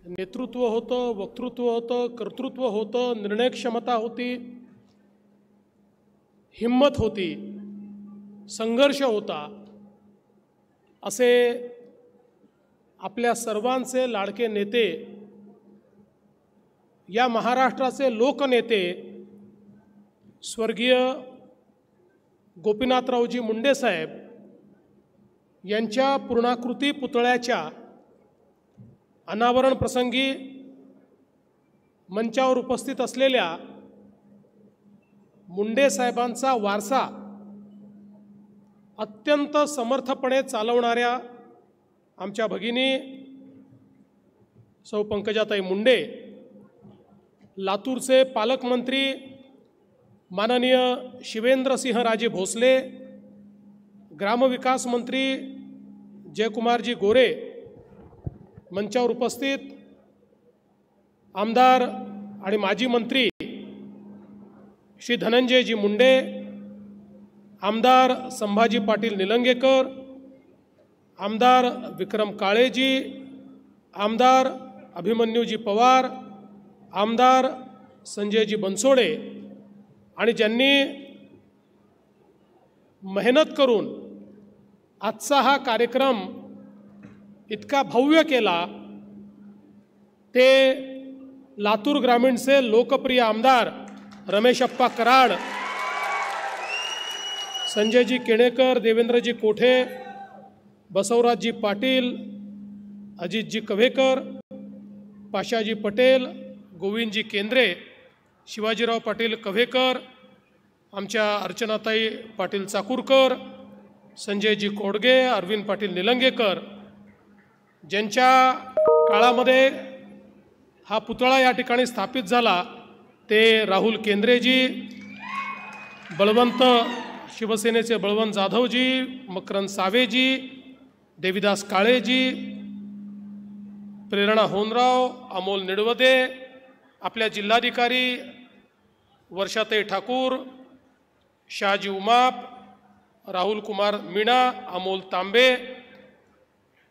नेतृत्व होतं, वक्तृत्व होतं, कर्तृत्व होतं, निर्णय क्षमता होती, हिम्मत होती, संघर्ष होता, असे आपल्या सर्वांचे लाडके नेते, या महाराष्ट्राचे लोकनेते स्वर्गीय गोपीनाथरावजी मुंडे साहेब यांच्या पूर्णाकृती पुतळ्याच्या अनावरण प्रसंगी मंचावर उपस्थित असलेल्या मुंडे साहेबांचा वारसा अत्यंत समर्थपणे चालवणाऱ्या आमच्या भगिनी सौ पंकजाताई मुंडे, लातूरचे पालकमंत्री माननीय शिवेंद्रसिंहराजे भोसले, ग्रामविकास मंत्री जयकुमारजी गोरे, मंचावर उपस्थित आमदार आणि माजी मंत्री श्री धनंजयजी मुंडे, आमदार संभाजी पाटील निलंगेकर, आमदार विक्रम काळेजी, आमदार अभिमन्यूजी पवार, आमदार संजयजी बनसोडे आणि ज्यांनी मेहनत करून आजचा हा कार्यक्रम इतका भव्य केला, ते लातूर ग्रामीणचे लोकप्रिय आमदार रमेशप्पा कराड, संजयजी केणेकर, देवेंद्रजी कोठे, बसवराजजी पाटील, अजितजी कव्हेकर, पाशाजी पटेल, गोविंदजी केंद्रे, शिवाजीराव पाटील कव्हेकर, आमच्या अर्चनाताई पाटील चाकूरकर, संजयजी कोडगे, अरविंद पाटील निलंगेकर, ज्यांच्या काळामध्ये हा पुतळा या ठिकाणी स्थापित झाला, ते राहुल केंद्रेजी, बळवंत शिवसेनेचे बळवंत जाधवजी, मकरंद सावेजी, देविदास काळेजी, प्रेरणा होनराव, अमोल निडवदे, आपल्या जिल्हाधिकारी वर्षाताई ठाकूर, शहाजी उमाप, राहुल कुमार मीणा, अमोल तांबे,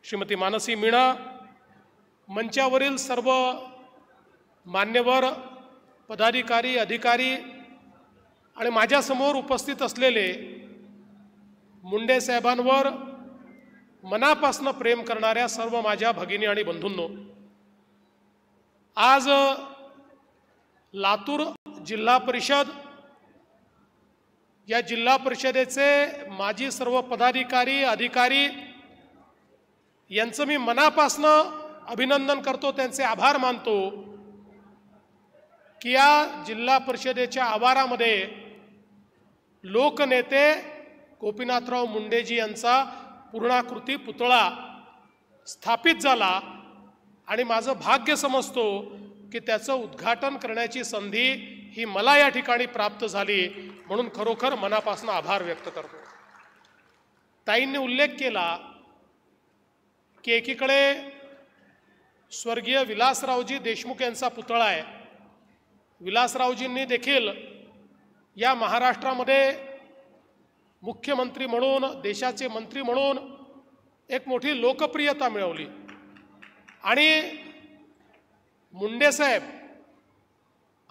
श्रीमती मानसी मीणा, मंचावरील सर्व मान्यवर पदाधिकारी, अधिकारी आणि माझ्यासमोर उपस्थित असलेले मुंडे साहेबांवर मनापासून प्रेम करणाऱ्या सर्व माझ्या भगिनी आणि बंधूंनो, आज लातूर जिल्हा परिषद, या जिल्हा परिषदेचे माजी सर्व पदाधिकारी, अधिकारी यांचं मी मनापासून अभिनंदन करतो, त्यांचे आभार मानतो की या जिल्हा परिषदेच्या आवारामध्ये लोकनेते गोपीनाथराव मुंडेजी यांचा पूर्णाकृती पुतळा स्थापित झाला आणि माझं भाग्य समजतो की त्याचं उद्घाटन करण्याची संधी ही मला या ठिकाणी प्राप्त झाली, म्हणून खरोखर मनापासून आभार व्यक्त करतो। ताईंनी उल्लेख केला की एकीकडे स्वर्गीय विलासरावजी देशमुख यांचा पुतळा आहे। विलासरावजींनी देखील या महाराष्ट्रामध्ये मुख्यमंत्री म्हणून, देशाचे मंत्री म्हणून एक मोठी लोकप्रियता मिळवली आणि मुंडे साहेब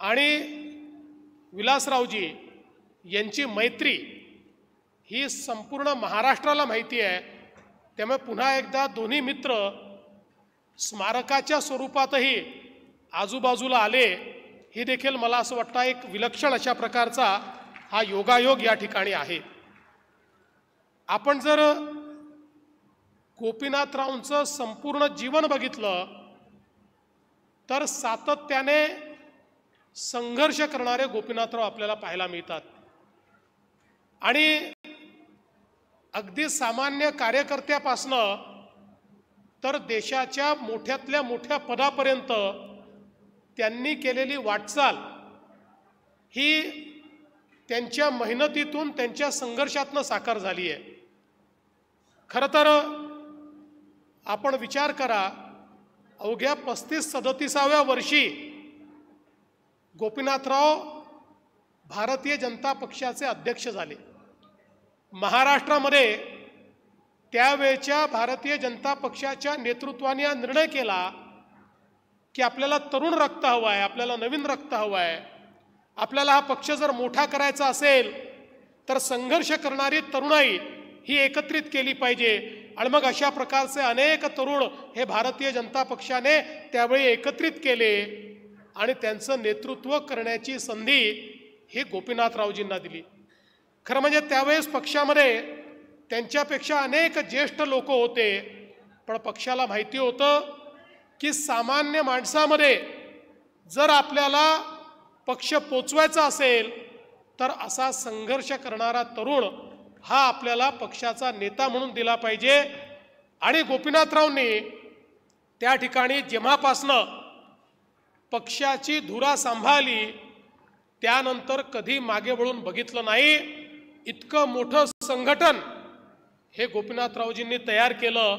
आणि विलासरावजी यांची मैत्री ही संपूर्ण महाराष्ट्राला माहिती आहे। त्यामुळे पुन्हा एकदा दोन्ही मित्र स्मारकाच्या स्वरूपातही आजूबाजूला आले, ही देखील मला असं वाटतं एक विलक्षण अशा प्रकारचा हा योगायोग या ठिकाणी आहे। आपण जर गोपीनाथरावांचं संपूर्ण जीवन बघितलं तर सातत्याने संघर्ष करणारे गोपीनाथराव आपल्याला पाहायला मिळतात आणि अगदी सामान्य कार्यकर्त्यापासनं तर देशाच्या मोठ्यातल्या मोठ्या पदापर्यंत त्यांनी केलेली वाटचाल ही त्यांच्या मेहनतीतून, त्यांच्या संघर्षातून साकार झाली आहे। खरं तर आपण विचार करा, अवघ्या 35-37व्या वर्षी गोपीनाथराव भारतीय जनता पक्षाचे अध्यक्ष झाले। महाराष्ट्रामध्ये त्यावेळच्या भारतीय जनता पक्षाच्या नेतृत्वाने निर्णय केला की आपल्याला तरुण रक्त हवं आहे, आपल्याला नवीन रक्त हवं आहे, आपल्याला हा पक्ष जर मोठा करायचा असेल तर संघर्ष करणारी तरुणाई ही एकत्रित केली पाहिजे. आणि मग अशा प्रकारचे अनेक तरुण हे भारतीय जनता पक्षाने त्यावेळी एकत्रित केले आणि त्यांचं नेतृत्व करण्याची संधी ही गोपीनाथरावजींना दिली. खरं म्हणजे त्यावेळेस पक्षामध्ये त्यांच्यापेक्षा अनेक ज्येष्ठ लोक होते, पण पक्षाला माहिती होतं की सामान्य माणसामध्ये जर आपल्याला पक्ष पोचवायचा असेल तर असा संघर्ष करणारा तरुण हा आपल्याला पक्षाचा नेता म्हणून दिला पाहिजे. आणि गोपीनाथरावनी त्या ठिकाणी जेव्हापासनं पक्षाची धुरा सांभाळली त्यानंतर कधी मागे वळून बघितलं नाही. इतकं मोठं संघटन हे गोपीनाथरावजींनी तयार केलं.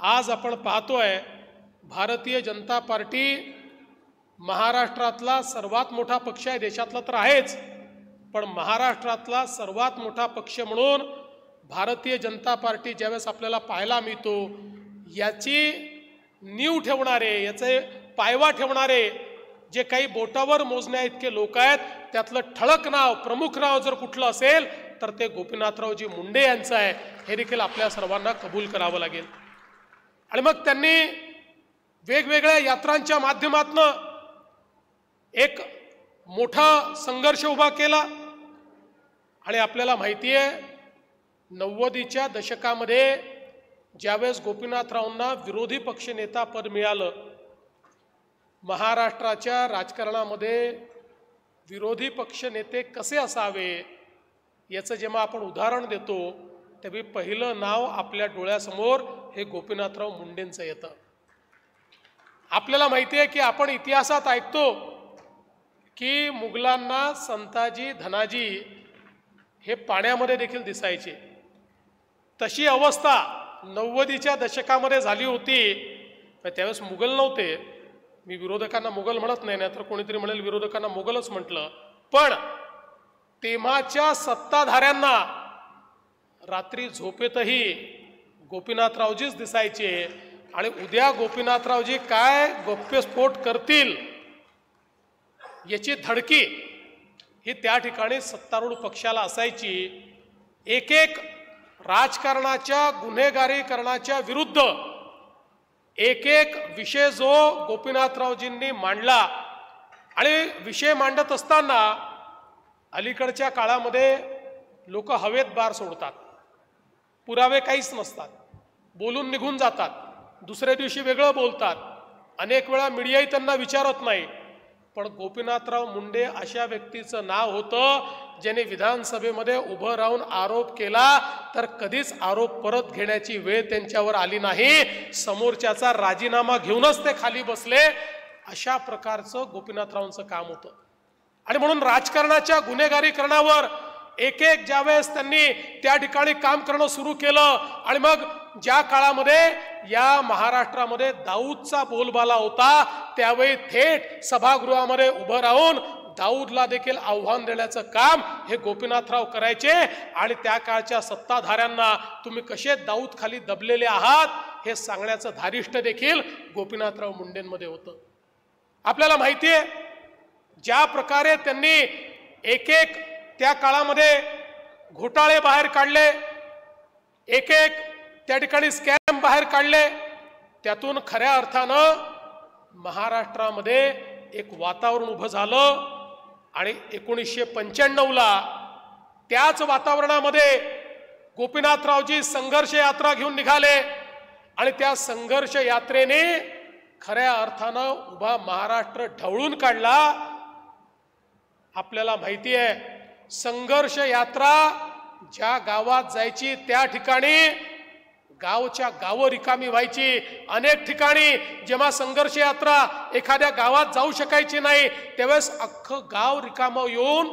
आज आपण पाहतोय भारतीय जनता पार्टी महाराष्ट्रातला सर्वात मोठा पक्ष आहे, देशातला तर आहेच, पण महाराष्ट्रातला सर्वात मोठा पक्ष म्हणून भारतीय जनता पार्टी ज्यावेळेस आपल्याला पाहायला मिळतो, याची नीव ठेवणारे, याचे पायवा ठेवणारे जे काही बोटावर मोजण्या इतके लोक आहेत, त्यातलं ठळक नाव, प्रमुख नाव जर कुठलं असेल तर ते गोपीनाथरावजी मुंडे यांचं आहे. हे देखील आपल्या सर्वांना कबूल करावं लागेल. आणि मग त्यांनी वेगवेगळ्या यात्रांच्या माध्यमातून एक मोठा संघर्ष उभा केला. आणि आपल्याला माहिती आहे 90च्या दशकामध्ये ज्यावेळेस गोपीनाथरावांना विरोधी पक्षनेता पद मिळालं, महाराष्ट्राच्या राजकारणामध्ये विरोधी पक्षनेते कसे असावे याचं जेव्हा आपण उदाहरण देतो तेव्हा पहिलं नाव आपल्या डोळ्यासमोर हे गोपीनाथराव मुंडेंचं येतं. आपल्याला माहिती आहे की आपण इतिहासात ऐकतो की मुघलांना संताजी धनाजी हे पाण्यामध्ये देखील दिसायचे. तशी अवस्था 90च्या दशकामध्ये झाली होती. त्यावेळेस मुघल नव्हते, मी विरोधकांना मुघल म्हणत नाही, नाहीतर कोणीतरी म्हणेल विरोधकांना मुघलच म्हटलं, पण तेव्हाच्या सत्ताधाऱ्यांना रात्री झोपेतही गोपीनाथरावजीच दिसायचे. आणि उद्या गोपीनाथरावजी काय गौप्यस्फोट करतील याची धडकी ही त्या ठिकाणी सत्तारूढ पक्षाला असायची. एक एक राजकारणाच्या गुन्हेगारीकरणाच्या विरुद्ध एक एक विषय जो गोपीनाथरावजींनी मांडला. आणि विषय मांडत असताना अलीकडच्या काळामध्ये लोक हवेत बार सोडतात, पुरावे काहीच नसतात, बोलून निघून जातात, दुसऱ्या दिवशी वेगळं बोलतात, अनेक वेळा मीडियाही त्यांना विचारत नाही. पण गोपीनाथराव मुंडे अशा व्यक्तीचं नाव होतं ज्याने विधानसभेमध्ये उभं राहून आरोप केला तर कधीच आरोप परत घेण्याची वेळ त्यांच्यावर आली नाही. समोरच्याचा राजीनामा घेऊनच ते खाली बसले. अशा प्रकारचं गोपीनाथरावांचं काम होतं. आणि म्हणून राजकारणाच्या गुन्हेगारीकरणावर एक एक ज्यावेळेस त्यांनी त्या ठिकाणी काम करणं सुरू केलं आणि मग ज्या काळामध्ये या महाराष्ट्रामध्ये दाऊदचा बोलबाला होता त्यावेळी थेट सभागृहामध्ये उभं राहून दाऊदला देखील आव्हान देण्याचं काम हे गोपीनाथराव करायचे. आणि त्या काळच्या सत्ताधाऱ्यांना तुम्ही कसे दाऊद खाली दबलेले आहात हे सांगण्याचं धारिष्ट देखील गोपीनाथराव मुंडेंमध्ये होतं. आपल्याला माहिती आहे ज्या प्रकारे त्यांनी एक एक त्या काळामध्ये घोटाळे बाहेर काढले, एक एक त्या ठिकाणी स्कॅम बाहेर काढले, त्यातून खऱ्या अर्थानं महाराष्ट्रामध्ये एक वातावरण उभं झालं. आणि 1995ला त्याच वातावरणामध्ये गोपीनाथरावजी संघर्ष यात्रा घेऊन निघाले आणि त्या संघर्ष यात्रेने खऱ्या अर्थानं उभा महाराष्ट्र ढवळून काढला. आपल्याला माहिती आहे संघर्ष यात्रा ज्या गावात जायची त्या ठिकाणी गावच्या गावं रिकामी व्हायची. अनेक ठिकाणी जेव्हा संघर्ष यात्रा एखाद्या गावात जाऊ शकायची नाही त्यावेळेस अख्खं गाव रिकामं येऊन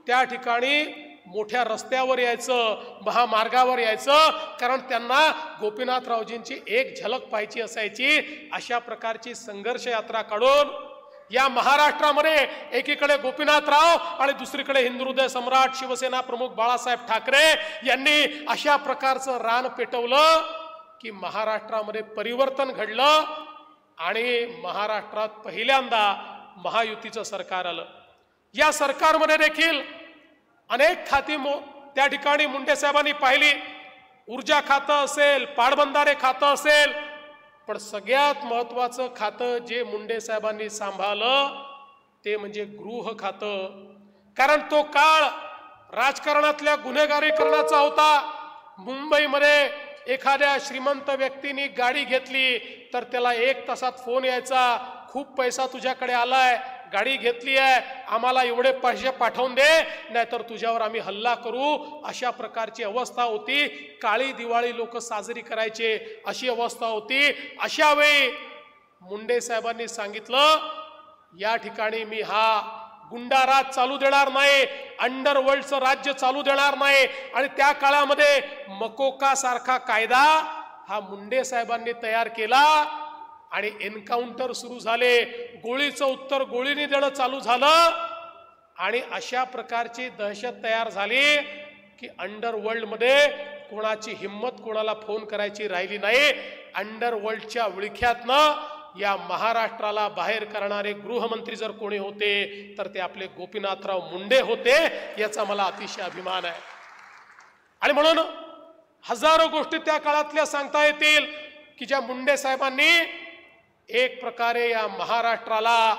त्या ठिकाणी मोठ्या रस्त्यावर यायचं, महामार्गावर यायचं, कारण त्यांना गोपीनाथरावजींची एक झलक पाहायची असायची. अशा प्रकारची संघर्ष यात्रा काढून या महाराष्ट्रामध्ये एकीकडे गोपीनाथराव आणि दुसरीकडे हिंदुहृदय सम्राट शिवसेना प्रमुख बाळासाहेब ठाकरे यांनी अशा प्रकारचं रान पेटवलं की महाराष्ट्रामध्ये परिवर्तन घडलं. आणि महाराष्ट्रात पहिल्यांदा महायुतीचं सरकार आलं। या सरकारमध्ये देखील अनेक खाती त्या ठिकाणी मुंडे साहेबांनी पाहिली। ऊर्जा खातं असेल, पाटबंधारे खातं असेल, पण सगळ्यात महत्त्वाचं खातं जे मुंडे साहेबांनी सांभाळलं ते म्हणजे गृह खातं। कारण तो काळ राजकारणातल्या गुन्हेगारीकरणाचा होता। मुंबईमध्ये एखाद्या श्रीमंत व्यक्तीने गाडी घेतली तर त्याला 1 तासात फोन यायचा, खूप पैसा तुझ्याकडे आलाय, गाडी घेतली आहे, आम्हाला एवढे पैसे पाठवून दे, नाहीतर तुझ्यावर आम्ही हल्ला करू। अशा प्रकारची अवस्था होती। काळी दिवाळी लोक साजरी करायचे अशी अवस्था होती। अशा वेळी मुंडे साहेबांनी सांगितलं, या ठिकाणी मी हा गुंडाराज चालू देणार नाही, अंडरवर्ल्डचं राज्य चालू देणार नाही। आणि त्या काळामध्ये मकोका सारखा कायदा हा मुंडे साहेबांनी तयार केला आणि एन्काउंटर सुरू झाले। गोळीचं उत्तर गोळीने देणं चालू झालं आणि अशा प्रकारची दहशत तयार झाली की अंडरवर्ल्डमध्ये कोणाची हिम्मत कोणाला फोन करायची राहिली नाही। अंडरवर्ल्डच्या विळख्यातनं या महाराष्ट्राला बाहेर करणारे गृहमंत्री जर कोणी होते तर ते आपले गोपीनाथराव मुंडे होते, याचा मला अतिशय अभिमान आहे। आणि म्हणून हजारो गोष्टी त्या काळातल्या सांगता येतील की ज्या मुंडे साहेबांनी एक प्रकारे या महाराष्ट्राला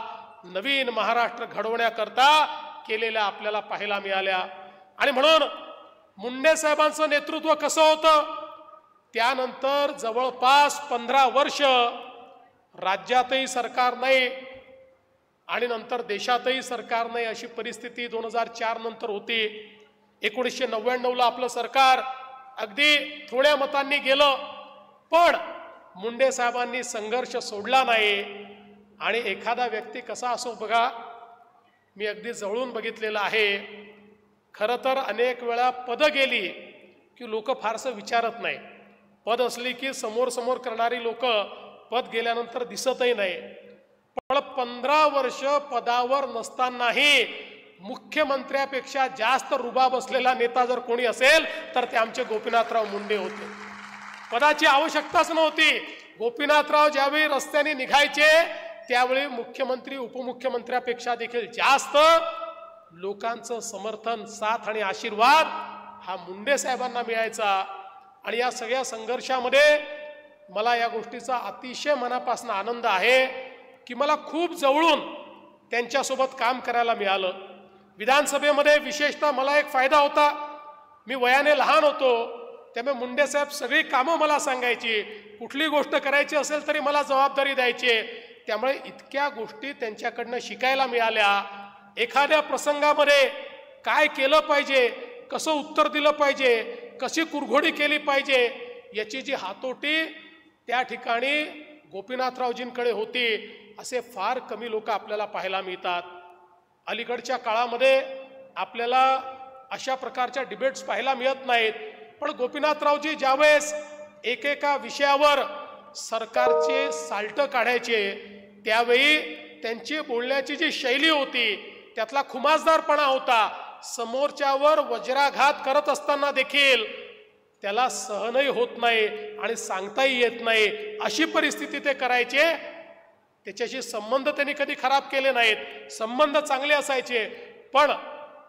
नवीन महाराष्ट्र घडवण्याकरता केलेल्या आपल्याला पाहायला मिळाल्या। आणि म्हणून मुंडे साहेबांचं नेतृत्व कसं होतं, त्यानंतर जवळपास 15 वर्ष राज्यातही सरकार नाही आणि नंतर देशातही सरकार नाही अशी परिस्थिती 2004 नंतर होती। 1999ला आपलं सरकार अगदी थोड्या मतांनी गेलं, पण मुंडे साहेबांनी संघर्ष सोडला नाही। आणि एखादा व्यक्ती कसा असो बघा, मी अगदी जवळून बघितलेलं आहे। खरं तर अनेक वेळा पद गेली की लोक फारसं विचारत नाही, पद असली की समोर समोर करणारी लोक पद गेल्यानंतर दिसतही नाही। पण 15 वर्ष पदावर नसतानाही मुख्यमंत्र्यापेक्षा जास्त रुबाब असलेला नेता जर कोणी असेल तर ते आमचे गोपीनाथराव मुंडे होते। पदाची आवश्यकताच नव्हती। गोपीनाथराव ज्यावेळी रस्त्याने निघायचे त्यावेळी मुख्यमंत्री उपमुख्यमंत्र्यापेक्षा देखील जास्त लोकांचं समर्थन, साथ आणि आशीर्वाद हा मुंडे साहेबांना मिळायचा। आणि या सगळ्या संघर्षामध्ये मला या गोष्टीचा अतिशय मनापासून आनंद आहे की मला खूप जवळून त्यांच्यासोबत काम करायला मिळालं। विधानसभेमध्ये विशेषतः मला एक फायदा होता, मी वयाने लहान होतो, त्यामुळे मुंडे साहेब सगळी कामं मला सांगायची, कुठली गोष्ट करायची असेल तरी मला जबाबदारी द्यायची। त्यामुळे इतक्या गोष्टी त्यांच्याकडनं शिकायला मिळाल्या। एखाद्या प्रसंगामध्ये काय केलं पाहिजे, कसं उत्तर दिलं पाहिजे, कशी कुरघोडी केली पाहिजे, याची जी हातोटी त्या ठिकाणी गोपीनाथरावजींकडे होती असे फार कमी लोक आपल्याला पाहायला मिळतात। अलीकडच्या काळामध्ये आपल्याला अशा प्रकारच्या डिबेट्स पाहायला मिळत नाहीत, पण गोपीनाथरावजी ज्यावेळेस एकेका विषयावर सरकारचे साल्ट काढायचे त्यावेळी त्यांची बोलण्याची जी शैली होती त्यातला खुमासदारपणा होता। समोरच्यावर वज्राघात करत असताना देखील त्याला सहनही होत नाही आणि सांगताही येत नाही अशी परिस्थिती ते करायचे। त्याच्याशी संबंध त्यांनी कधी खराब केले नाहीत, संबंध चांगले असायचे। पण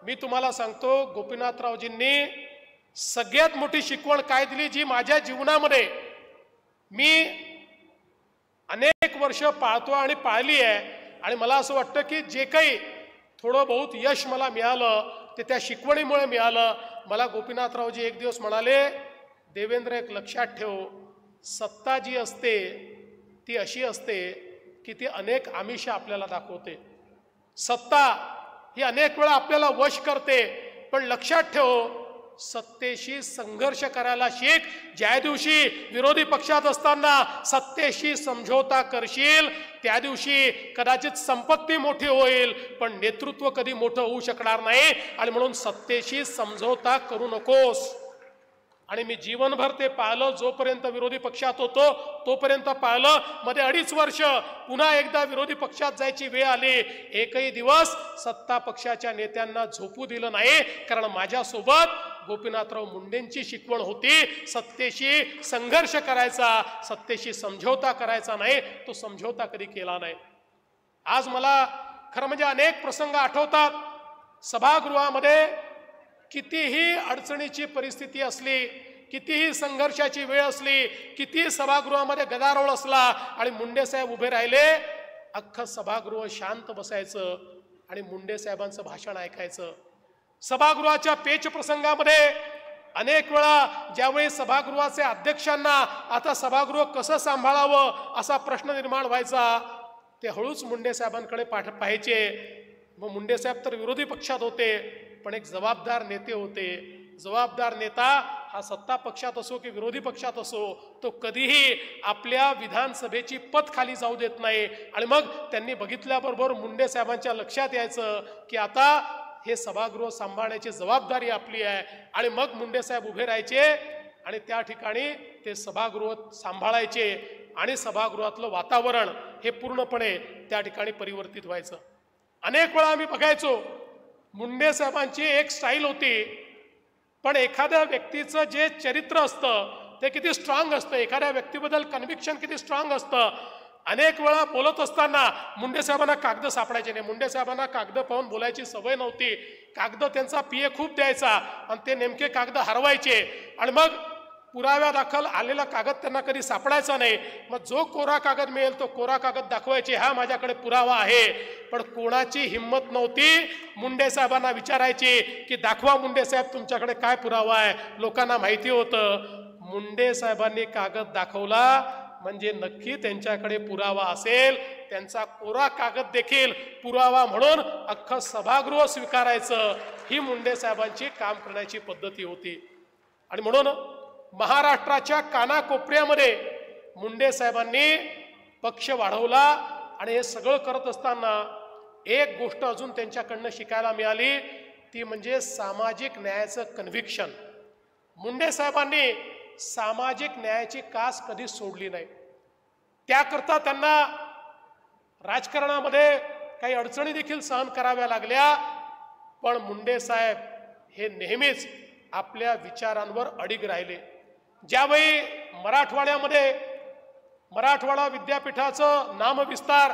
मी तुम्हाला सांगतो, गोपीनाथरावजींनी सगळ्यात मोठी शिकवण काय दिली जी माझ्या जीवनामध्ये मी अनेक वर्ष पाळतो आणि पाळली आहे। आणि मला असं वाटतं की जे काही थोडं बहुत यश मला मिळालं ते त्या शिकवणीमुळे मिळालं। मला गोपीनाथरावजी एक दिवस म्हणाले, देवेंद्र एक लक्षात ठेव, सत्ता जी असते ती अशी असते की ती अनेक आमिष आपल्याला दाखवते। सत्ता ही अनेक वेळा आपल्याला वश करते, पण लक्षात ठेव सत्तेशी संघर्ष करायला शिक। ज्या दिवशी विरोधी पक्षात असताना सत्तेशी समझोता करशील त्या दिवशी कदाचित संपत्ती मोठी होईल पण नेतृत्व कधी मोठं होऊ शकणार नाही। आणि म्हणून सत्तेशी समझोता करू नकोस। आणि मी जीवनभर ते पाळलं, जोपर्यंत विरोधी पक्षात होतो तोपर्यंत पाळलं। मध्ये 2.5 वर्ष पुन्हा एकदा विरोधी पक्षात जायची वेळ आली, एकही दिवस सत्ता पक्षाच्या नेत्यांना झोपू दिलं नाही, कारण माझ्यासोबत गोपीनाथराव मुंडेंची शिकवण होती, सत्तेशी संघर्ष करायचा, सत्तेशी समझोता करायचा नाही. तो समझोता कधी केला नाही. आज मला खरं म्हणजे अनेक प्रसंग आठवतात. सभागृहामध्ये कितीही अडचणीची परिस्थिती असली, कितीही संघर्षाची वेळ असली, कितीही सभागृहामध्ये गदारोळ असला आणि मुंडे साहेब उभे राहिले, अख्खं सभागृह शांत बसायचं आणि मुंडे साहेबांचं भाषण ऐकायचं. सभागृहाच्या पेच प्रसंगामध्ये अनेक वेळा ज्यावेळी सभागृहाचे अध्यक्षांना आता सभागृह कसं सांभाळावं असा प्रश्न निर्माण व्हायचा, ते हळूच मुंडे साहेबांकडे पाहायचे. मग मुंडे साहेब तर विरोधी पक्षात होते, पण एक जबाबदार नेते होते. जबाबदार नेता हा सत्ता पक्षात असो की विरोधी पक्षात असो, तो कधीही आपल्या विधानसभेची पत खाली जाऊ देत नाही. आणि मग त्यांनी बघितल्याबरोबर मुंडे साहेबांच्या लक्षात यायचं की आता हे सभागृह सांभाळण्याची जबाबदारी आपली आहे. आणि मग मुंडे साहेब उभे राहायचे आणि त्या ठिकाणी ते सभागृह सांभाळायचे आणि सभागृहातलं वातावरण हे पूर्णपणे त्या ठिकाणी परिवर्तित व्हायचं. अनेक वेळा आम्ही बघायचो मुंडे साहेबांची एक स्टाईल होती, पण एखाद्या व्यक्तीचं जे चरित्र असतं ते किती स्ट्रॉंग असतं, एखाद्या व्यक्तीबद्दल कन्व्हिक्शन किती स्ट्रॉंग असतं. अनेक वेळा बोलत असताना मुंडे साहेबांना कागद सापडायचे नाही. मुंडे साहेबांना कागद पाहून बोलायची सवय नव्हती. कागद त्यांचा पीए खूप द्यायचा आणि ते नेमके कागद हरवायचे आणि मग पुराव्यादाखल आलेला कागद त्यांना कधी सापडायचा नाही. मग जो कोरा कागद मिळेल तो कोरा कागद दाखवायचे, हा माझ्याकडे पुरावा आहे. पण कोणाची हिंमत नव्हती मुंडे साहेबांना विचारायची की दाखवा मुंडे साहेब तुमच्याकडे काय पुरावा आहे. लोकांना माहिती होतं मुंडे साहेबांनी कागद दाखवला म्हणजे नक्की त्यांच्याकडे पुरावा असेल. त्यांचा कोरा कागद देखील पुरावा म्हणून अख्खं सभागृह स्वीकारायचं. ही मुंडे साहेबांची काम करण्याची पद्धती होती. आणि म्हणून महाराष्ट्राच्या कानाकोपऱ्यामध्ये मुंडे साहेबांनी पक्ष वाढवला. आणि हे सगळं करत असताना एक गोष्ट अजून त्यांच्याकडनं शिकायला मिळाली, ती म्हणजे सामाजिक न्यायाचं कन्व्हिक्शन. मुंडे साहेबांनी सामाजिक न्यायाची कास कधी सोडली नाही. त्याकरता त्यांना राजकारणामध्ये काही अडचणी देखील सहन कराव्या लागल्या, पण मुंडे साहेब हे नेहमीच आपल्या विचारांवर अडिग राहिले. ज्यावेळी मराठवाड्यामध्ये मराठवाडा विद्यापीठाचं नामविस्तार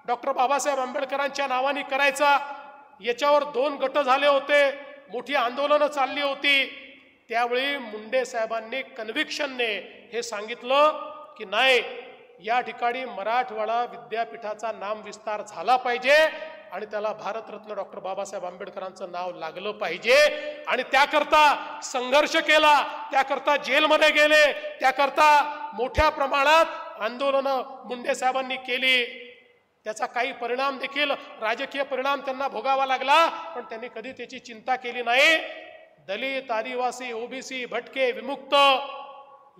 डॉक्टर बाबासाहेब आंबेडकरांच्या नावाने करायचा, याच्यावर 2 गट झाले होते, मोठी आंदोलनं चालली होती. त्यावेळी मुंडे साहेबांनी कन्व्हिक्शनने हे सांगितलं की नाही, या ठिकाणी मराठवाडा विद्यापीठाचा नामविस्तार झाला पाहिजे आणि त्याला भारतरत्न डॉक्टर बाबासाहेब आंबेडकरांचं नाव लागलं पाहिजे. आणि त्याकरता संघर्ष केला, त्याकरता जेलमध्ये गेले, त्याकरता मोठ्या प्रमाणात आंदोलनं मुंडे साहेबांनी केली. त्याचा काही परिणाम देखील राजकीय परिणाम त्यांना भोगावा लागला, पण त्यांनी कधी त्याची चिंता केली नाही. दलित, आदिवासी, ओबीसी, भटके, विमुक्त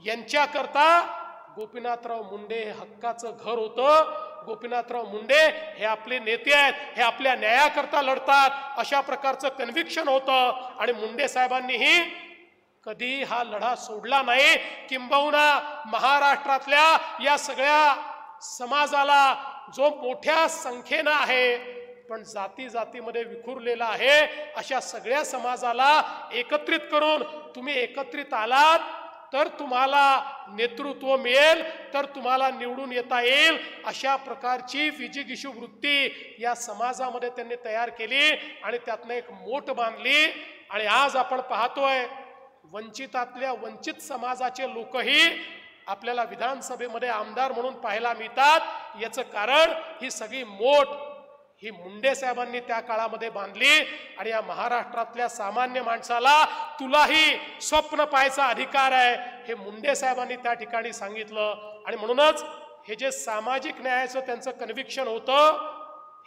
यांच्याकरता गोपीनाथराव मुंडे हे हक्काचं घर होतं. गोपीनाथराव मुंडे हे आपले नेते आहेत, हे आपल्या न्यायाकरता लढतात, अशा प्रकारचं कन्व्हिक्शन होतं. आणि मुंडे साहेबांनीही कधी हा लढा सोडला नाही. किंबहुना महाराष्ट्रातल्या या सगळ्या समाजाला जो मोठ्या संख्येनं आहे पण जाती जातीमध्ये विखुरलेला आहे, अशा सगळ्या समाजाला एकत्रित करून तुम्ही एकत्रित आलात तर तुम्हाला नेतृत्व मिळेल, तर तुम्हाला निवडून येता येईल, अशा प्रकारची विजिगीषू वृत्ती या समाजामध्ये त्यांनी तयार केली आणि त्यातनं एक मोठ बांधली. आणि आज आपण पाहतोय वंचितातल्या वंचित समाजाचे लोकही आपल्याला विधानसभेमध्ये आमदार म्हणून पाहायला मिळतात. याचं कारण ही सगळी मोठ ही मुंडे साहेबांनी त्या काळामध्ये बांधली. आणि या महाराष्ट्रातल्या सामान्य माणसाला तुलाही स्वप्न पाहायचा अधिकार आहे हे मुंडे साहेबांनी त्या ठिकाणी सांगितलं. आणि म्हणूनच हे जे सामाजिक न्यायाचं त्यांचं कन्व्हिक्शन होतं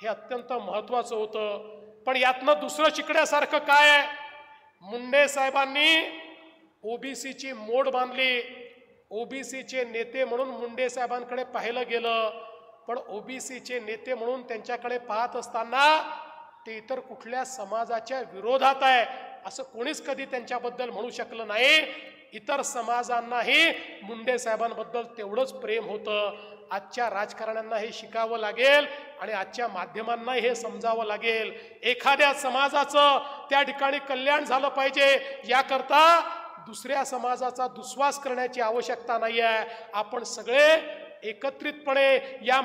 हे अत्यंत महत्वाचं होतं. पण यातनं दुसरं शिकण्यासारखं काय आहे, मुंडे साहेबांनी ओबीसीची मोड बांधली. ओबीसीचे नेते म्हणून मुंडे साहेबांकडे पाहिलं गेलं, पण ओबीसीचे नेते म्हणून त्यांच्याकडे पाहत असताना ते इतर कुठल्या समाजाच्या विरोधात आहे असं कोणीच कधी त्यांच्याबद्दल म्हणू शकलं नाही. इतर समाजांनाही मुंडे साहेबांबद्दल तेवढंच प्रेम होतं. आजच्या राजकारण्यांना हे शिकावं लागेल आणि आजच्या माध्यमांना हे समजावं लागेल, एखाद्या समाजाचं त्या ठिकाणी कल्याण झालं पाहिजे याकरता दुसऱ्या समाजाचा दुस्वास करण्याची आवश्यकता नाही आहे. आपण सगळे एकत्रितपणे या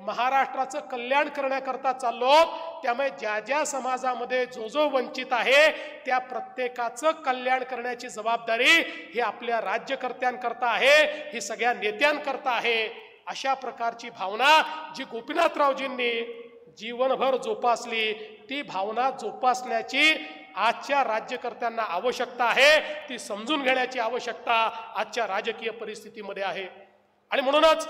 महाराष्ट्राचं कल्याण करण्याकरता चाललो. त्यामुळे ज्या ज्या समाजामध्ये जो जो वंचित आहे त्या प्रत्येकाचं कल्याण करण्याची जबाबदारी ही आपल्या राज्यकर्त्यांकरता आहे, ही सगळ्या नेत्यांकरता आहे. अशा प्रकारची भावना जी गोपीनाथरावजींनी जीवनभर जोपासली, ती भावना जोपासण्याची आजच्या राज्यकर्त्यांना आवश्यकता आहे. ती समजून घेण्याची आवश्यकता आजच्या राजकीय परिस्थितीमध्ये आहे. आणि म्हणूनच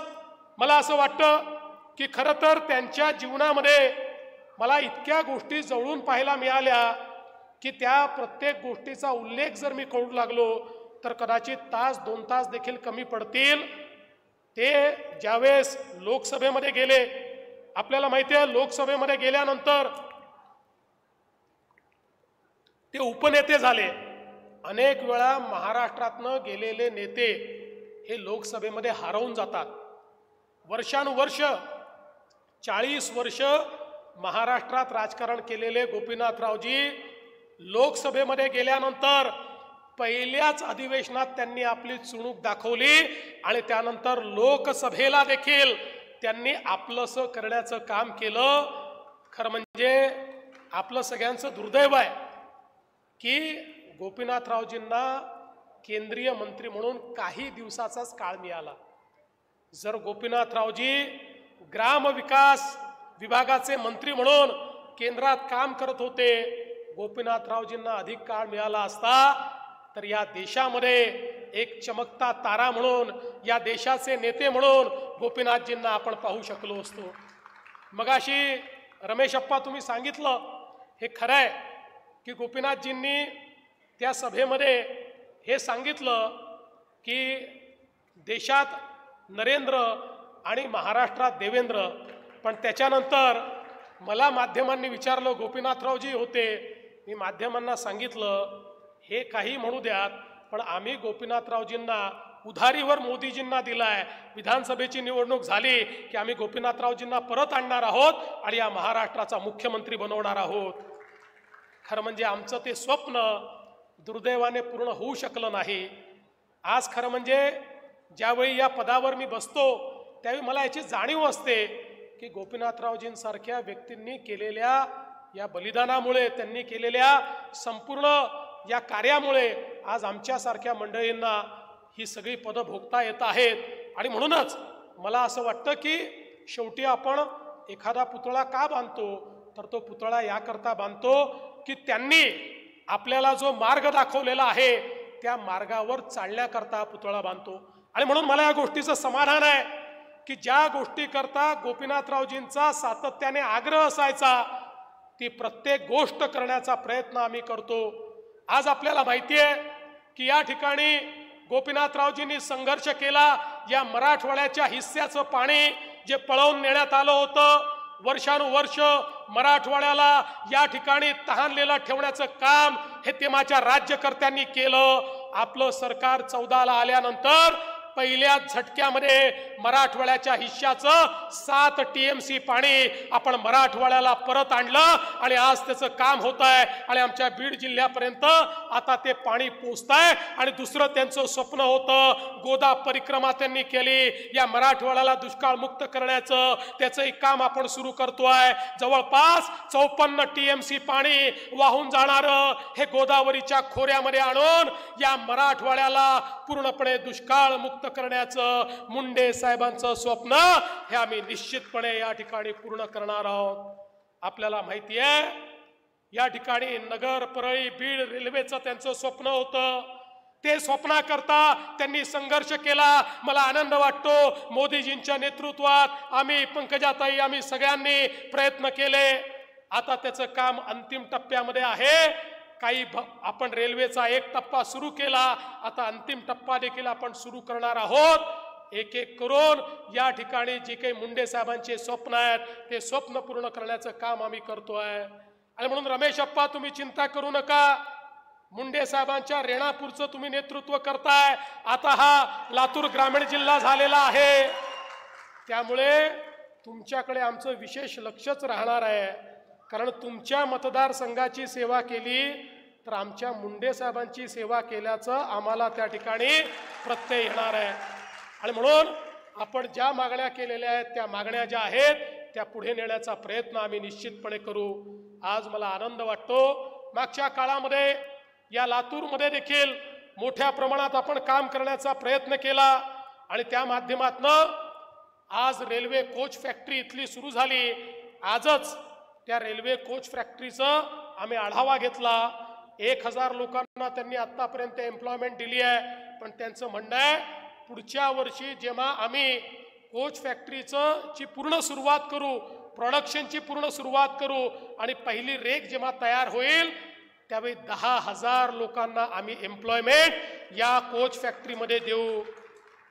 मला असं वाटतं की खरं तर त्यांच्या जीवनामध्ये मला इतक्या गोष्टी जवळून पाहायला मिळाल्या की त्या प्रत्येक गोष्टीचा उल्लेख जर मी करू लागलो तर कदाचित तास 2 तास देखील कमी पडतील. ते ज्यावेळेस लोकसभेमध्ये गेले, आपल्याला माहिती आहे लोकसभेमध्ये गेल्यानंतर ते उपनेते झाले. अनेक वेळा महाराष्ट्रातनं गेलेले नेते हे लोकसभेमध्ये हरवून जातात. वर्षानुवर्ष 40 वर्ष महाराष्ट्रात राजकारण केलेले गोपीनाथरावजी लोकसभेमध्ये गेल्यानंतर पहिल्याच अधिवेशनात त्यांनी आपली चुणूक दाखवली आणि त्यानंतर लोकसभेला देखील त्यांनी आपलंसं करण्याचं काम केलं. खरं म्हणजे आपलं सगळ्यांचं दुर्दैव आहे की गोपीनाथरावजींना केंद्रीय मंत्री म्हणून काही दिवसाचाच काळ मिळाला. जर गोपीनाथरावजी ग्रामविकास विभागाचे मंत्री म्हणून केंद्रात काम करत होते, गोपीनाथरावजींना अधिक काळ मिळाला असता तर या देशामध्ये एक चमकता तारा म्हणून, या देशाचे नेते म्हणून गोपीनाथजींना आपण पाहू शकलो असतो. मगाशी रमेश अप्पा तुम्ही सांगितलं, हे खरं आहे की गोपीनाथजींनी त्या सभेमध्ये हे सांगितलं की देशात नरेंद्र आणि महाराष्ट्रात देवेंद्र. पण त्याच्यानंतर मला माध्यमांनी विचारलं, गोपीनाथरावजी होते, मी माध्यमांना सांगितलं हे काही म्हणू द्यात पण आम्ही गोपीनाथरावजींना उधारीवर मोदीजींना दिलाय. विधानसभेची निवडणूक झाली की आम्ही गोपीनाथरावजींना परत आणणार आहोत आणि या महाराष्ट्राचा मुख्यमंत्री बनवणार आहोत. खरं म्हणजे आमचं ते स्वप्न दुर्दैवाने पूर्ण होऊ शकलं नाही. आज खरं म्हणजे ज्यावेळी या पदावर मी बसतो त्यावेळी मला याची जाणीव असते की गोपीनाथरावजींसारख्या व्यक्तींनी केलेल्या या बलिदानामुळे, त्यांनी केलेल्या संपूर्ण या कार्यामुळे आज आमच्यासारख्या मंडळींना ही सगळी पदं भोगता येत आहेत. आणि म्हणूनच मला असं वाटतं की शेवटी आपण एखादा पुतळा का बांधतो तर तो पुतळा याकरता बांधतो की त्यांनी आपल्याला जो मार्ग दाखवलेला आहे त्या मार्गावर चालण्याकरता पुतळा बांधतो. आणि म्हणून मला या गोष्टीचं समाधान आहे की ज्या गोष्टीकरता गोपीनाथरावजींचा सातत्याने आग्रह असायचा ती प्रत्येक गोष्ट करण्याचा प्रयत्न आम्ही करतो. आज आपल्याला माहिती आहे की या ठिकाणी गोपीनाथरावजींनी संघर्ष केला. या मराठवाड्याच्या हिस्स्याचं पाणी जे पळवून नेण्यात आलं होतं, वर्षानुवर्ष मराठवाड्याला या ठिकाणी तहानलेलं ठेवण्याचं काम हे तेव्हाच्या राज्यकर्त्यांनी केलं. आपलं सरकार 14ला आल्यानंतर पहिल्या झटक्यामध्ये मराठवाड्याच्या हिश्श्याचं 7 TMC पाणी आपण मराठवाड्याला परत आणलं आणि आज त्याचं काम होत आहे आणि आमच्या बीड जिल्ह्यापर्यंत आता ते पाणी पोचतंय. आणि दुसरं त्यांचं स्वप्न होतं, गोदा परिक्रमा त्यांनी केली, या मराठवाड्याला दुष्काळ मुक्त करण्याचं, त्याचंही काम आपण सुरू करतोय. जवळपास 54 TMC पाणी वाहून जाणारं हे गोदावरीच्या खोऱ्यामध्ये आणून या मराठवाड्याला पूर्णपणे दुष्काळ मुक्त करण्याचं मुंडे साहेबांचं स्वप्न हे आम्ही निश्चितपणे या ठिकाणी पूर्ण करणार आहोत. आपल्याला माहिती आहे या ठिकाणी नगर, परळी, बीड रेल्वेचं त्यांचं स्वप्न होतं. ते स्वप्नाकरता त्यांनी संघर्ष केला. मला आनंद वाटतो मोदीजींच्या नेतृत्वात आम्ही, पंकजाताई, आम्ही सगळ्यांनी प्रयत्न केले. आता त्याचं काम अंतिम टप्प्यामध्ये आहे. काही आपण रेल्वेचा एक टप्पा सुरू केला, आता अंतिम टप्पा देखील आपण सुरू करणार आहोत. एक एक करून या ठिकाणी जे काही मुंडे साहेबांचे स्वप्न आहेत ते स्वप्न पूर्ण करण्याचं काम आम्ही करतोय. आणि म्हणून रमेश अप्पा तुम्ही चिंता करू नका, मुंडे साहेबांच्या रेणापूरचं तुम्ही नेतृत्व करताय. आता हा लातूर ग्रामीण जिल्हा झालेला आहे, त्यामुळे तुमच्याकडे आमचं विशेष लक्षच राहणार आहे, कारण तुमच्या मतदारसंघाची सेवा केली तर आमच्या मुंडे साहेबांची सेवा केल्याचं आम्हाला त्या ठिकाणी प्रत्यय येणार आहे। आणि म्हणून आपण ज्या मागण्या केलेल्या आहेत त्या मागण्या ज्या आहेत त्या पुढे नेण्याचा प्रयत्न आम्ही निश्चितपणे करू। आज मला आनंद वाटतो, मागच्या काळामध्ये या लातूरमध्ये देखील मोठ्या प्रमाणात आपण काम करण्याचा प्रयत्न केला आणि त्या माध्यमातून आज रेल्वे कोच फॅक्टरी इथली सुरू झाली। आजच त्या रेल्वे कोच फॅक्टरीचा आम्ही आढावा घेतला। 1000 लोकांना त्यांनी आतापर्यंत एम्प्लॉयमेंट दिली आहे, पण त्यांचं म्हणणं आहे पुढच्या वर्षी जेव्हा आम्ही कोच फॅक्टरीची पूर्ण सुरुवात करू, प्रोडक्शनची पूर्ण सुरुवात करू आणि पहिली रेक जेव्हा तयार होईल त्यावेळी 10,000 लोकांना आम्ही एम्प्लॉयमेंट या कोच फॅक्टरीमध्ये देऊ।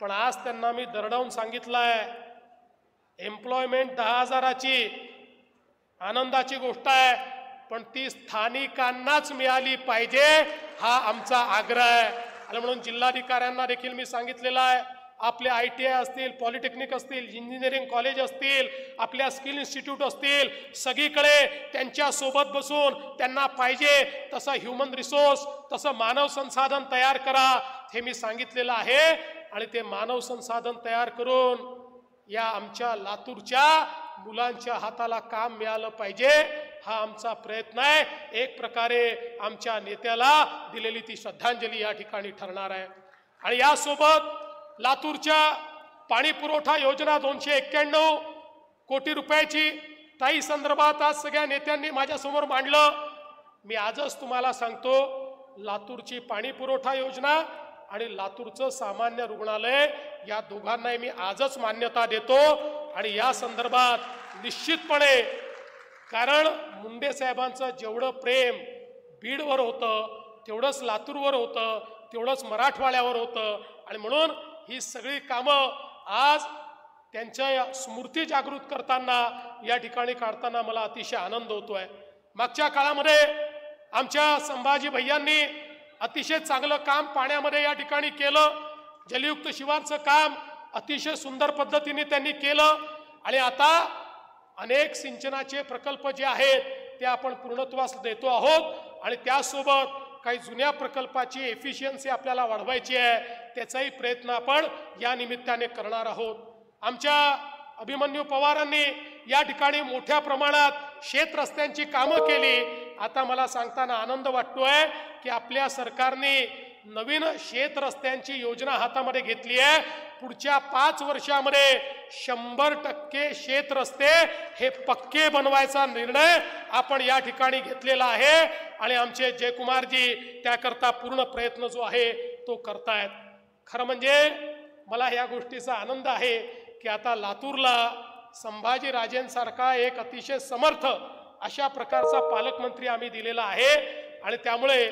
पण आज त्यांना मी दरडावून सांगितलं आहे एम्प्लॉयमेंट 10,000ची आनंदाची गोष्ट आहे, पण ती स्थानिकांनाच मिळाली पाहिजे हा आमचा आग्रह आहे। आणि म्हणून जिल्हाधिकाऱ्यांना देखील मी सांगितलेलं आहे, आपले ITI असतील, पॉलिटेक्निक असतील, इंजिनिअरिंग कॉलेज असतील, आपल्या स्किल इन्स्टिट्यूट असतील, सगळीकडे त्यांच्या सोबत बसून त्यांना पाहिजे तसं ह्युमन रिसोर्स, तसं मानव संसाधन तयार करा हे मी सांगितलेलं आहे। आणि ते मानव संसाधन तयार करून या आमच्या लातूरच्या मुलांच्या हाताला काम मिळालं पाहिजे हा आमचा प्रयत्न आहे। एक प्रकारे आमच्या नेत्याला दिलेली ती श्रद्धांजली या ठिकाणी ठरणार आहे। आणि यासोबत लातूरच्या पाणी पुरवठा योजना 291 कोटी रुपयाची ताई संदर्भात आज सगळ्या नेत्यांनी माझ्यासमोर मांडलं। मी आजच तुम्हाला सांगतो, लातूरची पाणी पुरवठा योजना आणि लातूरचं सामान्य रुग्णालय या दोघांनाही मी आजच मान्यता देतो। आणि या संदर्भात निश्चितपणे, कारण मुंडे साहेबांचं जेवढं प्रेम बीडवर होतं तेवढंच लातूरवर होतं, तेवढंच मराठवाड्यावर होतं। आणि म्हणून ही सगळी कामं आज त्यांच्या स्मृती जागृत करताना या ठिकाणी काढताना मला अतिशय आनंद होतोय। मागच्या काळामध्ये आमच्या संभाजी भैयांनी अतिशय चांगलं काम पाण्यामध्ये या ठिकाणी केलं, जलयुक्त शिवारचं काम अतिशय सुंदर पद्धतीने त्यांनी केलं। आणि आता अनेक सिंचनाचे प्रकल्प जे आहेत ते आपण पूर्णत्वास देतो आहोत आणि त्यासोबत काही जुन्या प्रकल्पाची एफिशियन्सी आपल्याला वाढवायची आहे, त्याचाही प्रयत्न आपण या निमित्ताने करणार आहोत। आमच्या अभिमन्यू पवारांनी या ठिकाणी मोठ्या प्रमाणात शेत रस्त्यांची कामं केली। आता मला सांगताना आनंद वाटतोय की आपल्या सरकारने नवीन शेत रस्त्यांची योजना हातामध्ये घेतली आहे। पुढच्या 5 वर्षामध्ये 100% शेत रस्ते हे पक्के बनवायचा निर्णय आपण या ठिकाणी घेतलेला आहे आणि आमचे जयकुमारजी त्याकरता पूर्ण प्रयत्न जो आहे तो करतायत। खरं म्हणजे मला या गोष्टीचा आनंद आहे की आता लातूरला संभाजी राजेंसारखा एक अतिशय समर्थ अशा प्रकारचा पालकमंत्री आम्ही दिलेला आहे। आणि त्यामुळे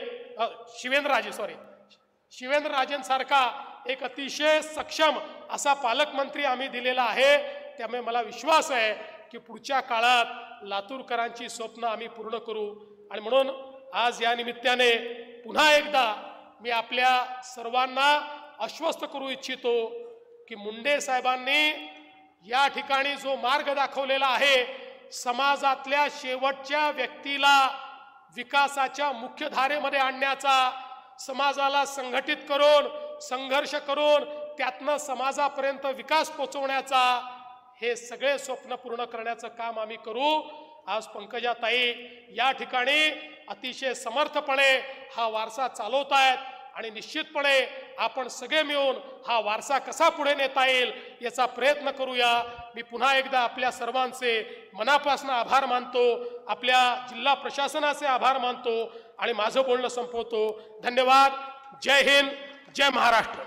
शिवेंद्रराजेंसारखा एक अतिशय सक्षम असा पालकमंत्री आम्ही दिलेला आहे। त्यामुळे मला विश्वास आहे की पुढच्या काळात लातूरकरांची स्वप्न आम्ही पूर्ण करू। आणि म्हणून आज या निमित्ताने पुन्हा एकदा मी आपल्या सर्वांना आश्वस्त करू इच्छितो की मुंडे साहेबांनी या ठिकाणी जो मार्ग दाखवलेला आहे, समाजातल्या शेवटच्या व्यक्तीला विकासाच्या मुख्य धारेमध्ये आणण्याचा, समाजाला संघटित करून संघर्ष करून त्यातनं समाजापर्यंत विकास पोहोचवण्याचा, हे सगळे स्वप्न पूर्ण करण्याचं काम आम्ही करू। आज पंकजाताई या ठिकाणी अतिशय समर्थपणे हा वारसा चालवतायत आणि निश्चितपणे आपण सगळे मिळून हा वारसा कसा पुढे नेता येईल याचा प्रयत्न करूया। मी पुन्हा एकदा आपल्या सर्वांचे मनापासून आभार मानतो, आपल्या जिल्हा प्रशासनाचे आभार मानतो आणि माझं बोलणं संपवतो। धन्यवाद। जय हिंद, जय महाराष्ट्र।